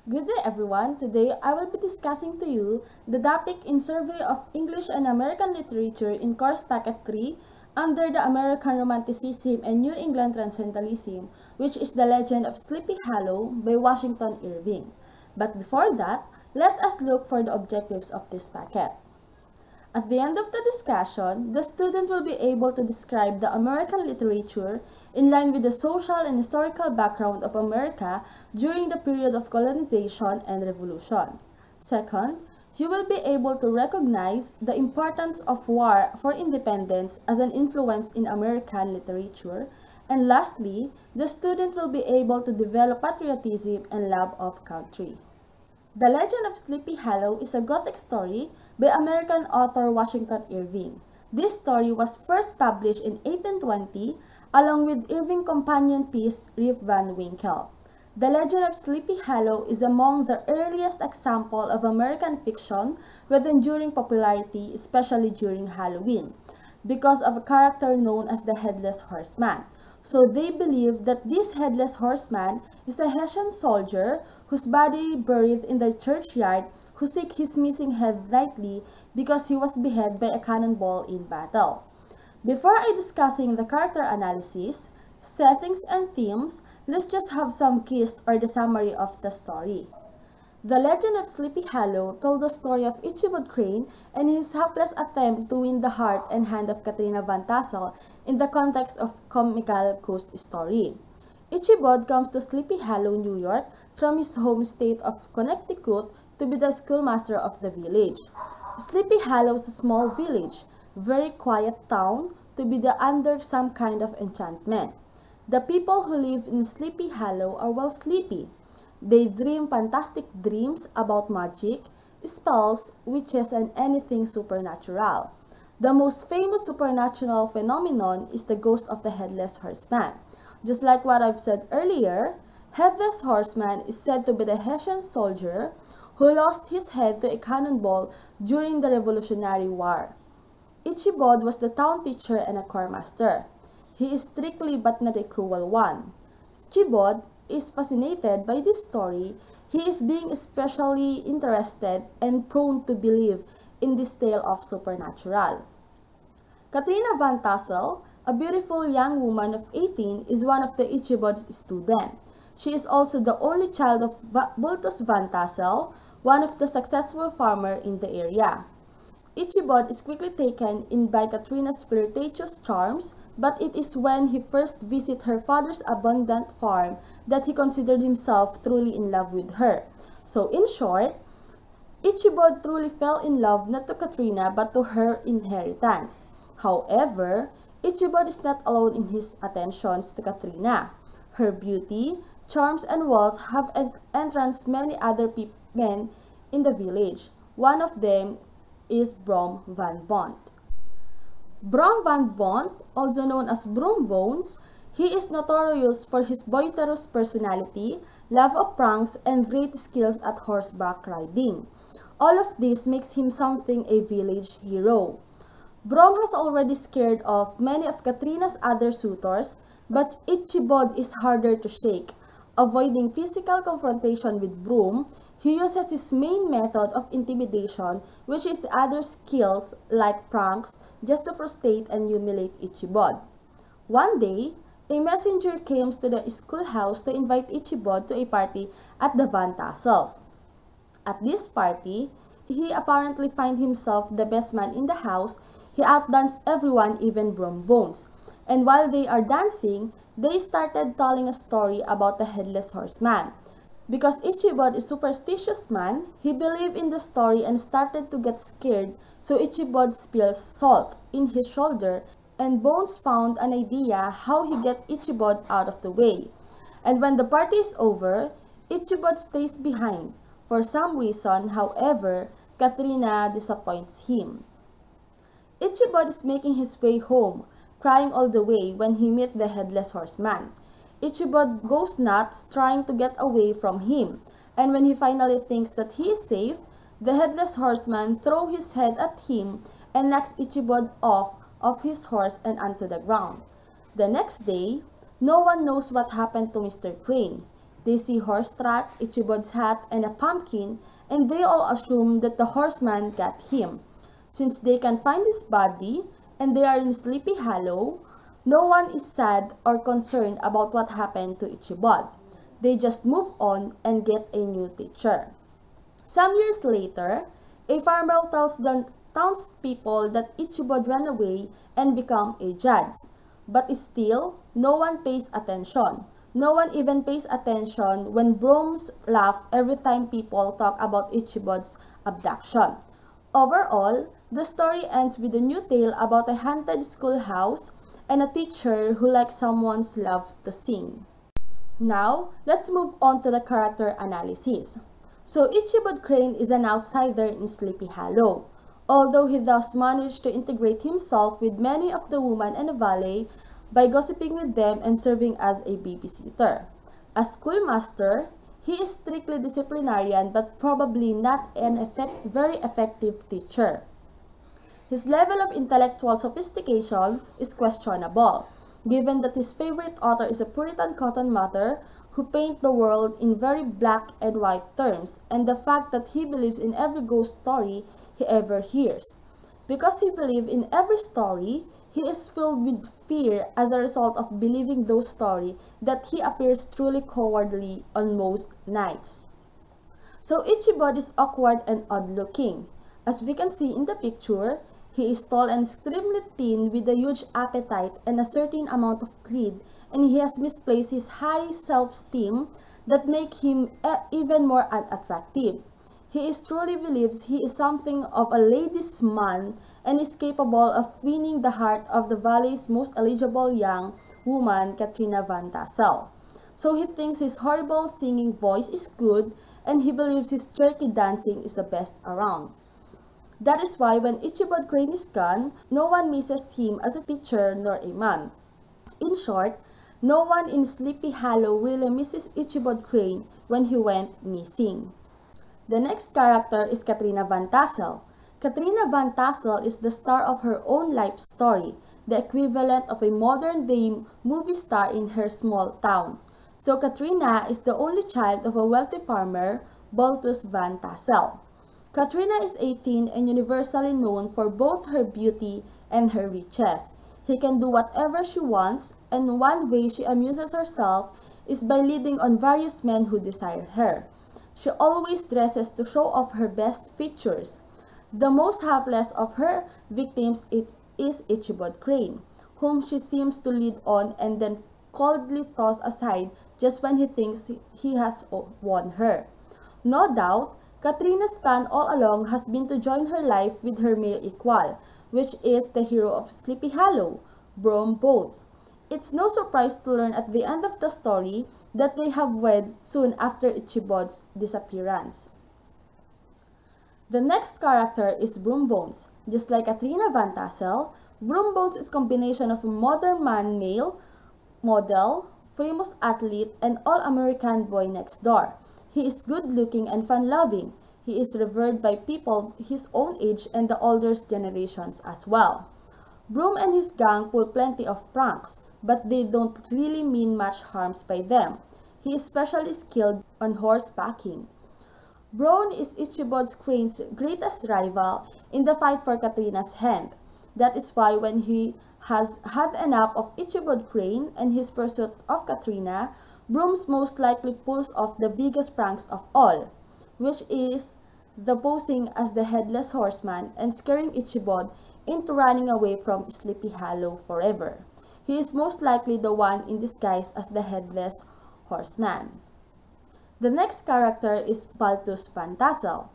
Good day everyone. Today I will be discussing to you the topic in Survey of English and American Literature in Course Packet 3 under the American Romanticism and New England Transcendentalism, which is The Legend of Sleepy Hollow by Washington Irving. But before that, let us look for the objectives of this packet. At the end of the discussion, the student will be able to describe the American literature in line with the social and historical background of America during the period of colonization and revolution. Second, you will be able to recognize the importance of war for independence as an influence in American literature. And lastly, the student will be able to develop patriotism and love of country. The Legend of Sleepy Hollow is a Gothic story by American author Washington Irving. This story was first published in 1820 along with Irving's companion piece Rip Van Winkle. The Legend of Sleepy Hollow is among the earliest examples of American fiction with enduring popularity, especially during Halloween, because of a character known as the Headless Horseman. So they believe that this Headless Horseman is a Hessian soldier whose body buried in their churchyard who seek his missing head nightly because he was beheaded by a cannonball in battle. Before I discussing the character analysis, settings and themes, let's just have some gist or the summary of the story. The Legend of Sleepy Hollow told the story of Ichabod Crane and his hapless attempt to win the heart and hand of Katrina Van Tassel in the context of comical ghost story. Ichabod comes to Sleepy Hollow, New York from his home state of Connecticut to be the schoolmaster of the village. Sleepy Hollow is a small village, very quiet town to be under some kind of enchantment. The people who live in Sleepy Hollow are well sleepy. They dream fantastic dreams about magic, spells, witches, and anything supernatural. The most famous supernatural phenomenon is the ghost of the Headless Horseman. Just like what I've said earlier, Headless Horseman is said to be the Hessian soldier who lost his head to a cannonball during the Revolutionary War. Ichabod was the town teacher and a choirmaster. He is strictly but not a cruel one. Ichabod is fascinated by this story. He is being especially interested and prone to believe in this tale of supernatural. Katrina Van Tassel, a beautiful young woman of 18, is one of the Ichabod's students. She is also the only child of Bartus Van Tassel, one of the successful farmers in the area. Ichabod is quickly taken in by Katrina's flirtatious charms, but it is when he first visits her father's abundant farm that he considered himself truly in love with her. So in short, Ichabod truly fell in love not to Katrina but to her inheritance. However, Ichabod is not alone in his attentions to Katrina. Her beauty, charms, and wealth have entranced many other men in the village. One of them is Bram van Bont. Bram van Bont, also known as Broom Bones, he is notorious for his boisterous personality, love of pranks, and great skills at horseback riding. All of this makes him something a village hero. Bram has already scared off many of Katrina's other suitors, but Ichabod is harder to shake. Avoiding physical confrontation with Broom, he uses his main method of intimidation, which is other skills like pranks, just to frustrate and humiliate Ichabod. One day, a messenger came to the schoolhouse to invite Ichabod to a party at the Van Tassels. At this party, he apparently finds himself the best man in the house. He outdanced everyone, even Broom Bones. And while they are dancing, they started telling a story about the Headless Horseman. Because Ichabod is a superstitious man, he believed in the story and started to get scared, so Ichabod spills salt in his shoulder, and Bones found an idea how he get Ichabod out of the way. And when the party is over, Ichabod stays behind. For some reason, however, Katrina disappoints him. Ichabod is making his way home, crying all the way when he meets the Headless Horseman. Ichabod goes nuts trying to get away from him, and when he finally thinks that he is safe, the Headless Horseman throws his head at him and knocks Ichabod off his horse and onto the ground. The next day, no one knows what happened to Mr. Crane. They see horse track, Ichabod's hat, and a pumpkin, and they all assume that the horseman got him. Since they can find his body, and they are in Sleepy Hollow, no one is sad or concerned about what happened to Ichabod. They just move on and get a new teacher. Some years later, a farmer tells the townspeople that Ichabod ran away and became a judge. But still, no one pays attention. No one even pays attention when Brooms laugh every time people talk about Ichabod's abduction. Overall, the story ends with a new tale about a haunted schoolhouse and a teacher who likes someone's love to sing. Now, let's move on to the character analysis. So, Ichabod Crane is an outsider in Sleepy Hollow. Although he does manage to integrate himself with many of the women in the valley by gossiping with them and serving as a babysitter. As schoolmaster, he is strictly disciplinarian but probably not an very effective teacher. His level of intellectual sophistication is questionable, given that his favorite author is a Puritan cotton mather who paint the world in very black and white terms, and the fact that he believes in every ghost story he ever hears. Because he believes in every story, he is filled with fear as a result of believing those stories that he appears truly cowardly on most nights. So Ichabod is awkward and odd-looking. As we can see in the picture, he is tall and extremely thin with a huge appetite and a certain amount of greed, and he has misplaced his high self-esteem that make him even more unattractive. He truly believes he is something of a ladies' man and is capable of winning the heart of the valley's most eligible young woman, Katrina Van Tassel. So he thinks his horrible singing voice is good, and he believes his jerky dancing is the best around. That is why when Ichabod Crane is gone, no one misses him as a teacher nor a man. In short, no one in Sleepy Hollow really misses Ichabod Crane when he went missing. The next character is Katrina Van Tassel. Katrina Van Tassel is the star of her own life story, the equivalent of a modern-day movie star in her small town. So Katrina is the only child of a wealthy farmer, Bartus Van Tassel. Katrina is 18 and universally known for both her beauty and her riches. He can do whatever she wants, and one way she amuses herself is by leading on various men who desire her. She always dresses to show off her best features. The most hapless of her victims is Ichabod Crane, whom she seems to lead on and then coldly toss aside just when he thinks he has won her. No doubt, Katrina's plan all along has been to join her life with her male equal, which is the hero of Sleepy Hollow, Broom Bones. It's no surprise to learn at the end of the story that they have wed soon after Ichabod's disappearance. The next character is Broom Bones. Just like Katrina Van Tassel, Broom Bones is a combination of a modern man male, model, famous athlete, and all-American boy next door. He is good-looking and fun-loving. He is revered by people his own age and the older generations as well. Broom and his gang pull plenty of pranks, but they don't really mean much harms by them. He is especially skilled on horsebacking. Brown is Ichabod Crane's greatest rival in the fight for Katrina's hand. That is why when he has had enough of Ichabod Crane and his pursuit of Katrina, Broom's most likely pulls off the biggest pranks of all, which is the posing as the Headless Horseman and scaring Ichabod into running away from Sleepy Hollow forever. He is most likely the one in disguise as the Headless Horseman. The next character is Bartus Van Tassel.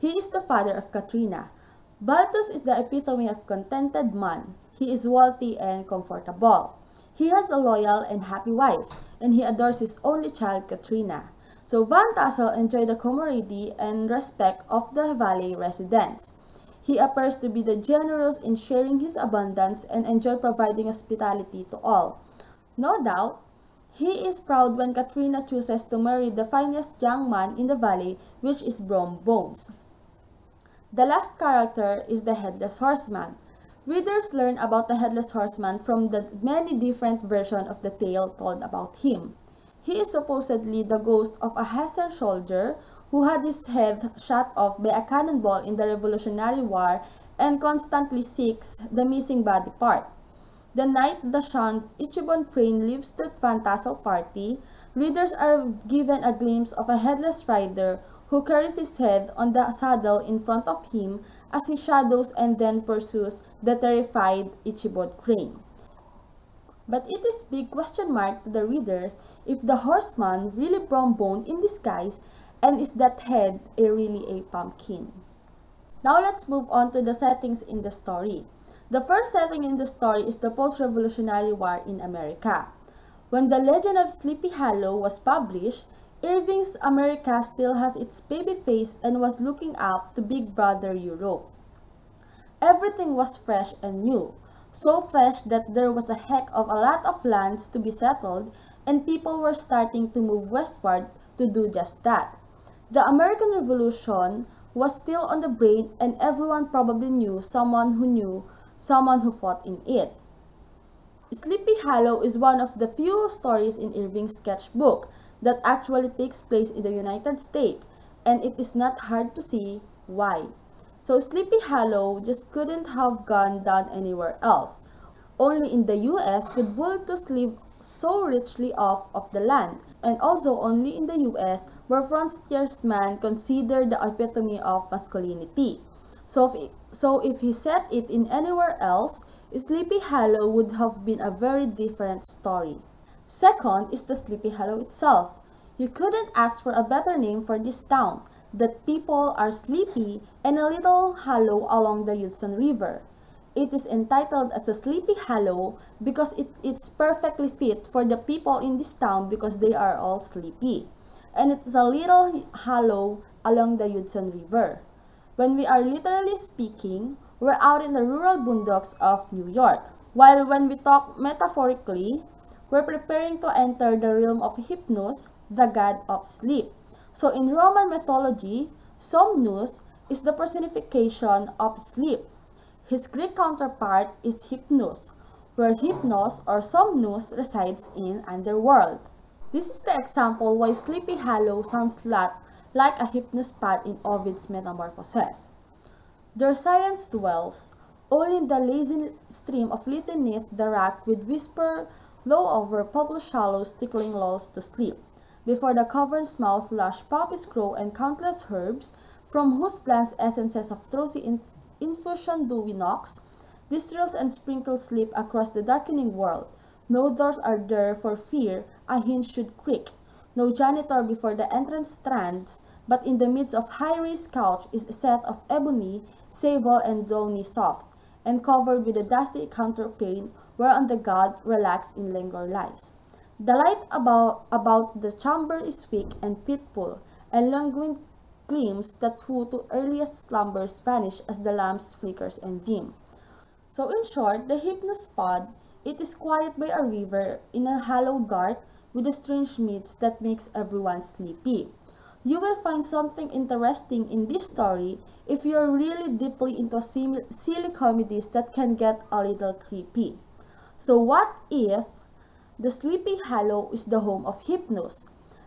He is the father of Katrina. Bartus is the epitome of contented man. He is wealthy and comfortable. He has a loyal and happy wife, and he adores his only child, Katrina. So Van Tassel enjoys the camaraderie and respect of the valley residents. He appears to be the generous in sharing his abundance and enjoy providing hospitality to all. No doubt, he is proud when Katrina chooses to marry the finest young man in the valley, which is Broom Bones. The last character is the Headless Horseman. Readers learn about the Headless Horseman from the many different versions of the tale told about him. He is supposedly the ghost of a Hessian soldier who had his head shot off by a cannonball in the Revolutionary War and constantly seeks the missing body part. The night the shunned Ichabod Crane leaves the Van Tassel party, readers are given a glimpse of a headless rider who carries his head on the saddle in front of him as he shadows and then pursues the terrified Ichabod Crane. But it is big question mark to the readers if the horseman really Bram van Bont in disguise, and is that head really a pumpkin. Now let's move on to the settings in the story. The first setting in the story is the post-revolutionary war in America. When the legend of Sleepy Hollow was published, Irving's America still has its baby face and was looking up to Big Brother Europe. Everything was fresh and new, so fresh that there was a heck of a lot of lands to be settled and people were starting to move westward to do just that. The American Revolution was still on the brain and everyone probably knew someone who fought in it. Sleepy Hollow is one of the few stories in Irving's sketchbook that actually takes place in the United States, and it is not hard to see why. So Sleepy Hollow just couldn't have gone down anywhere else. Only in the US could Bultus live so richly off of the land, and also only in the US were frontiersmen considered the epitome of masculinity. So if he set it in anywhere else, Sleepy Hollow would have been a very different story. Second is the Sleepy Hollow itself. You couldn't ask for a better name for this town, that people are sleepy and a little hollow along the Hudson River. It is entitled as a Sleepy Hollow because it's perfectly fit for the people in this town because they are all sleepy. And it is a little hollow along the Hudson River. When we are literally speaking, we're out in the rural boondocks of New York. While when we talk metaphorically, we're preparing to enter the realm of Hypnos, the god of sleep. So in Roman mythology, Somnus is the personification of sleep. His Greek counterpart is Hypnos, where Hypnos or Somnus resides in underworld. This is the example why Sleepy Hollow sounds like a hypnospot in Ovid's Metamorphoses. Their silence dwells only in the lazy stream of lithe neath the rock with whisper low over purple shallows tickling lulls to sleep. Before the cavern's mouth lush poppies grow and countless herbs, from whose plants essences of drowsy infusion dewy knocks, distils and sprinkles sleep across the darkening world. No doors are there for fear a hinge should creak. No janitor before the entrance stands, but in the midst of high-raised couch is a set of ebony, sable and downy soft, and covered with a dusty counterpane whereon the god relaxed in languor lies. The light about the chamber is weak and fitful, and languid gleams that who to earliest slumbers vanish as the lamps flickers and dim. So in short, the hypnospot, it is quiet by a river in a hollow dark with a strange mist that makes everyone sleepy. You will find something interesting in this story if you are really deeply into silly comedies that can get a little creepy. So what if the Sleepy Hollow is the home of Hypnos,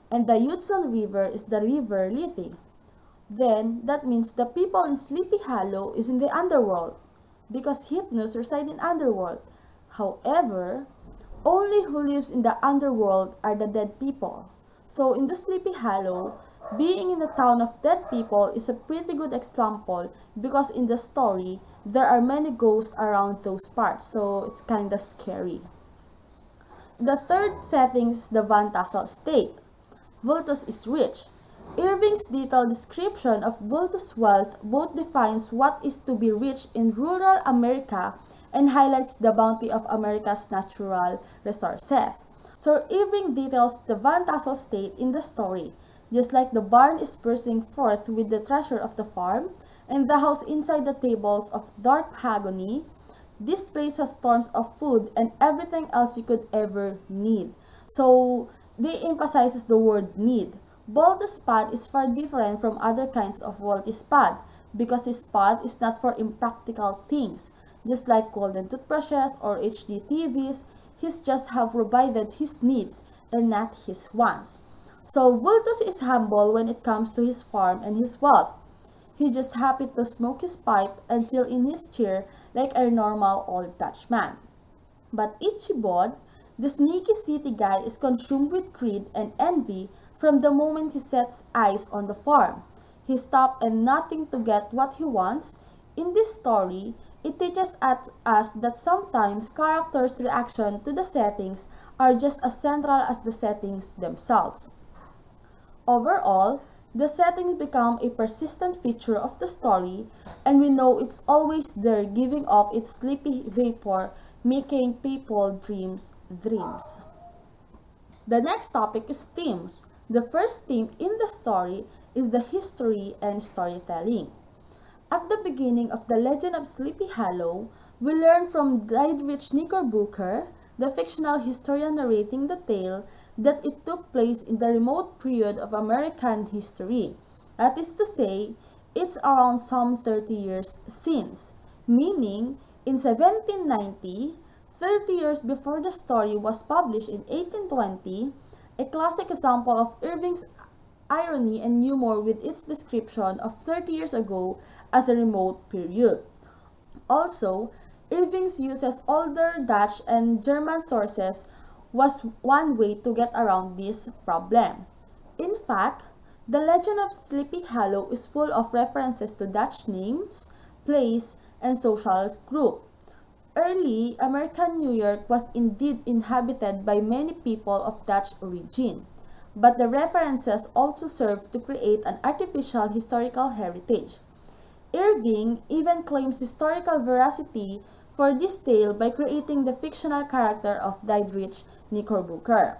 and the Hudson River is the river Lethe? Then that means the people in Sleepy Hollow is in the underworld, because Hypnos reside in underworld. However, only who lives in the underworld are the dead people. So in the Sleepy Hollow, being in the town of dead people is a pretty good example because in the story, there are many ghosts around those parts, so it's kinda scary. The third setting is the Van Tassel estate. Bultus is rich. Irving's detailed description of Bultus' wealth both defines what is to be rich in rural America and highlights the bounty of America's natural resources. So Irving details the Van Tassel estate in the story, just like the barn is bursting forth with the treasure of the farm, and the house inside the tables of dark mahogany. This place has tons of food and everything else you could ever need. So they emphasizes the word need. Bultus' spot is far different from other kinds of wealthy spot because his spot is not for impractical things, just like golden toothbrushes or HD TVs. He's just have provided his needs, and not his wants. So Vultus is humble when it comes to his farm and his wealth. He just happy to smoke his pipe and chill in his chair like a normal old Dutchman. But Ichabod, the sneaky city guy, is consumed with greed and envy from the moment he sets eyes on the farm. He stops at nothing to get what he wants. In this story, it teaches us that sometimes characters' reaction to the settings are just as central as the settings themselves. Overall, the settings become a persistent feature of the story, and we know it's always there giving off its sleepy vapor, making people dreams. The next topic is themes. The first theme in the story is the history and storytelling. At the beginning of the legend of Sleepy Hollow, we learn from Diedrich Knickerbocker, the fictional historian narrating the tale, that it took place in the remote period of American history. That is to say, it's around some 30 years since, meaning in 1790, 30 years before the story was published in 1820, a classic example of Irving's irony and humor with its description of 30 years ago as a remote period. Also, Irving's uses older Dutch and German sources was one way to get around this problem. In fact, the legend of Sleepy Hollow is full of references to Dutch names, place, and social group. Early American New York was indeed inhabited by many people of Dutch origin, but the references also served to create an artificial historical heritage. Irving even claims historical veracity for this tale by creating the fictional character of Diedrich Knickerbocker.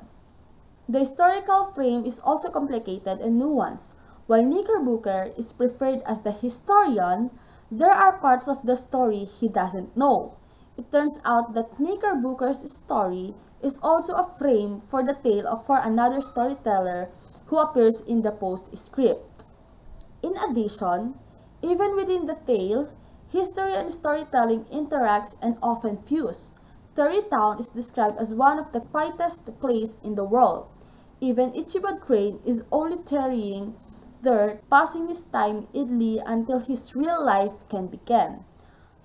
The historical frame is also complicated and nuanced. While Knickerbocker is preferred as the historian, there are parts of the story he doesn't know. It turns out that Knickerbocker's story is also a frame for the tale for another storyteller who appears in the postscript. In addition, even within the tale, history and storytelling interacts and often fuse. Tarrytown is described as one of the quietest places in the world. Even Ichabod Crane is only tarrying there, passing his time idly until his real life can begin.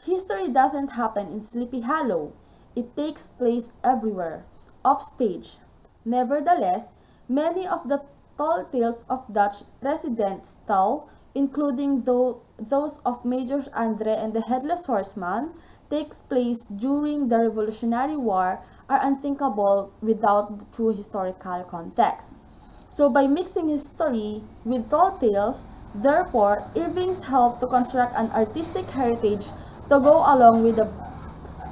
History doesn't happen in Sleepy Hollow. It takes place everywhere, off stage. Nevertheless, many of the tall tales of Dutch residents tell, including those of Major Andre and the Headless Horseman, takes place during the Revolutionary War, are unthinkable without the true historical context. So by mixing history with tall tales, therefore, Irving's helped to construct an artistic heritage to go along with the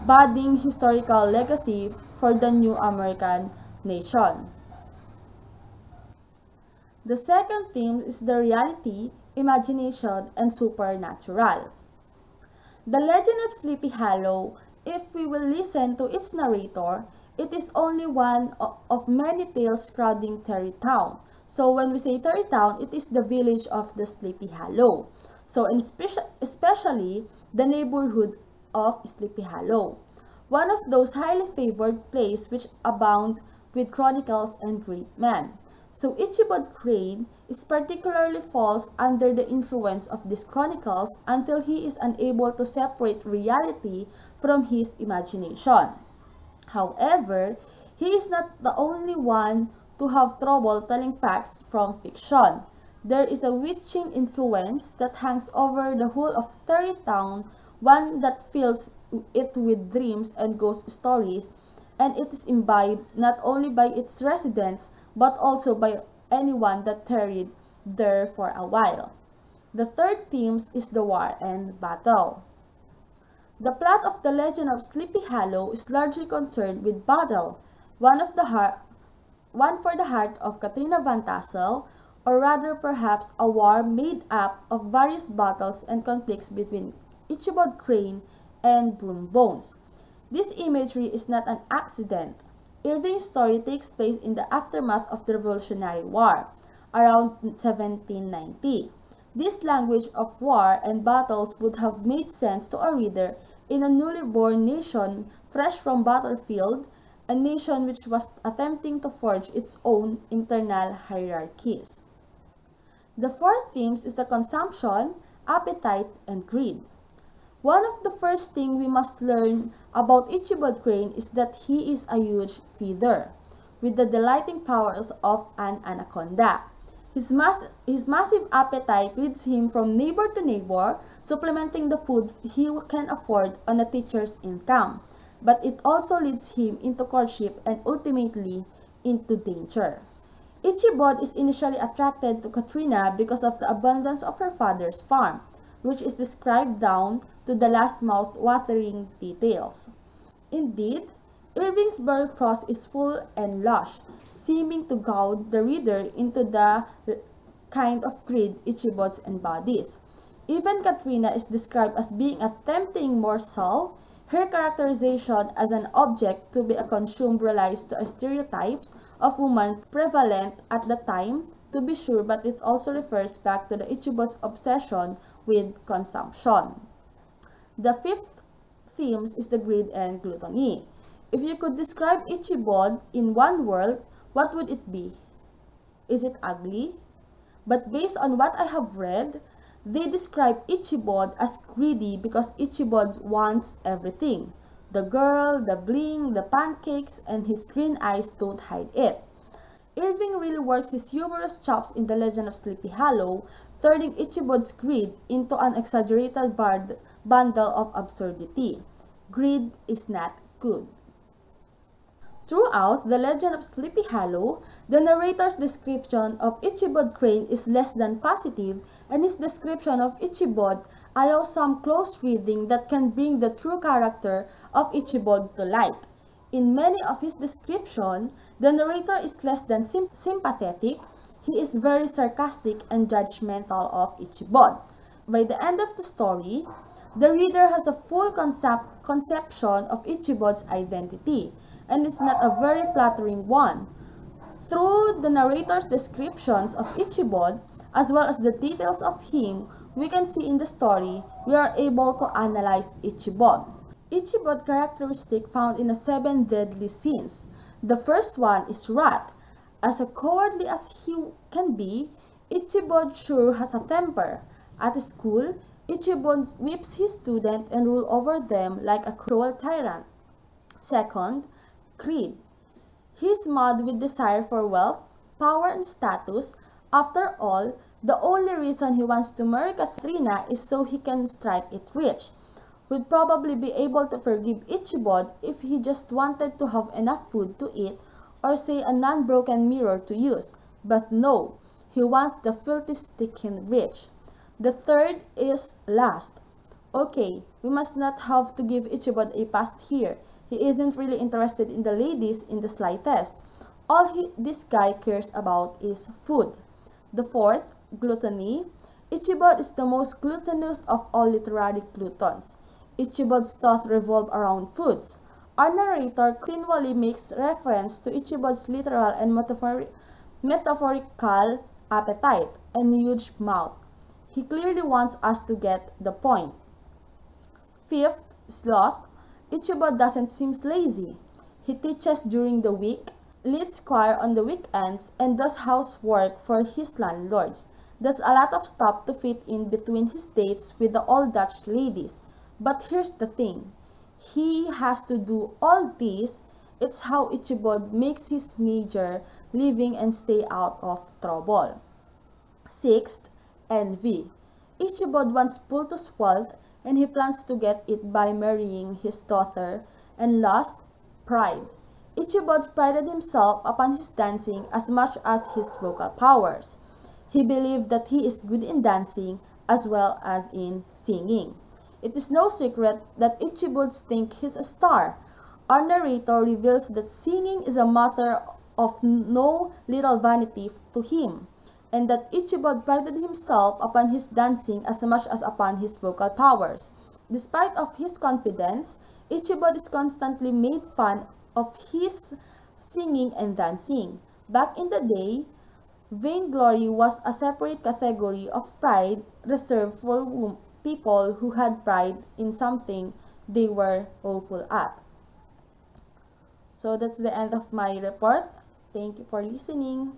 budding historical legacy for the new American nation. The second theme is the reality, imagination, and supernatural. The legend of Sleepy Hollow, if we will listen to its narrator, it is only one of many tales crowding Tarrytown. So when we say Tarrytown, it is the village of the Sleepy Hollow. So especially the neighborhood of Sleepy Hollow, one of those highly favored places which abound with chronicles and great men. So Ichabod Crane is particularly falls under the influence of these chronicles until he is unable to separate reality from his imagination. However, he is not the only one to have trouble telling facts from fiction. There is a witching influence that hangs over the whole of Tarrytown, one that fills it with dreams and ghost stories, and it is imbibed not only by its residents but also by anyone that tarried there for a while. The third theme is the war and battle. The plot of the legend of Sleepy Hollow is largely concerned with battle, one for the heart of Katrina Van Tassel, or rather perhaps a war made up of various battles and conflicts between Ichabod Crane and Broom Bones. This imagery is not an accident. Irving's story takes place in the aftermath of the Revolutionary War, around 1790. This language of war and battles would have made sense to a reader in a newly born nation fresh from battlefield, a nation which was attempting to forge its own internal hierarchies. The fourth themes is the consumption, appetite, and greed. One of the first things we must learn about Ichabod Crane is that he is a huge feeder, with the delighting powers of an anaconda. His massive appetite leads him from neighbor to neighbor, supplementing the food he can afford on a teacher's income. But it also leads him into courtship and ultimately into danger. Ichabod is initially attracted to Katrina because of the abundance of her father's farm, which is described down to the last mouth-watering details. Indeed, Irvingsbury Cross is full and lush, seeming to goad the reader into the kind of greed Ichabod embodies. Even Katrina is described as being a tempting morsel. Her characterization as an object to be consumed relies to stereotypes of women prevalent at the time, to be sure, but it also refers back to the Ichabod's obsession with consumption. The fifth theme is the greed and gluttony. If you could describe Ichabod in one word, what would it be? Is it ugly? But based on what I have read, they describe Ichabod as greedy because Ichabod wants everything. The girl, the bling, the pancakes, and his green eyes don't hide it. Irving really works his humorous chops in The Legend of Sleepy Hollow, turning Ichabod's greed into an exaggerated bundle of absurdity. Greed is not good. Throughout The Legend of Sleepy Hollow, the narrator's description of Ichabod Crane is less than positive, and his description of Ichabod allows some close reading that can bring the true character of Ichabod to light. In many of his descriptions, the narrator is less than sympathetic. He is very sarcastic and judgmental of Ichabod. By the end of the story, the reader has a full conception of Ichabod's identity, and it's not a very flattering one. Through the narrator's descriptions of Ichabod, as well as the details of him we can see in the story, we are able to analyze Ichabod. Ichabod characteristic found in the 7 deadly sins. The first one is wrath. As cowardly as he can be, Ichabod sure has a temper. At school, Ichabod whips his students and rules over them like a cruel tyrant. Second, greed. He is mad with desire for wealth, power, and status. After all, the only reason he wants to marry Katrina is so he can strike it rich. We'd probably be able to forgive Ichabod if he just wanted to have enough food to eat or say a non-broken mirror to use. But no, he wants the filthy stinking rich. The third is lust. Okay, we must not have to give Ichabod a pass here. He isn't really interested in the ladies in the slightest. All this guy cares about is food. The fourth, gluttony. Ichabod is the most gluttonous of all literary gluttons. Ichabod's thoughts revolve around foods. Our narrator continually makes reference to Ichabod's literal and metaphorical appetite and huge mouth. He clearly wants us to get the point. Fifth, sloth. Ichabod doesn't seem lazy. He teaches during the week, leads choir on the weekends, and does housework for his landlords. That's a lot of stuff to fit in between his dates with the old Dutch ladies. But here's the thing. He has to do all this. It's how Ichabod makes his major living and stay out of trouble. Sixth, envy. Ichabod wants Pulto's wealth, and he plans to get it by marrying his daughter. And last, pride. Ichabod prided himself upon his dancing as much as his vocal powers. He believed that he is good in dancing as well as in singing. It is no secret that Ichabod thinks he's a star. Our narrator reveals that singing is a matter of no little vanity to him, and that Ichabod prided himself upon his dancing as much as upon his vocal powers. Despite of his confidence, Ichabod is constantly made fun of his singing and dancing. Back in the day, vainglory was a separate category of pride reserved for people who had pride in something they were awful at. So that's the end of my report. Thank you for listening.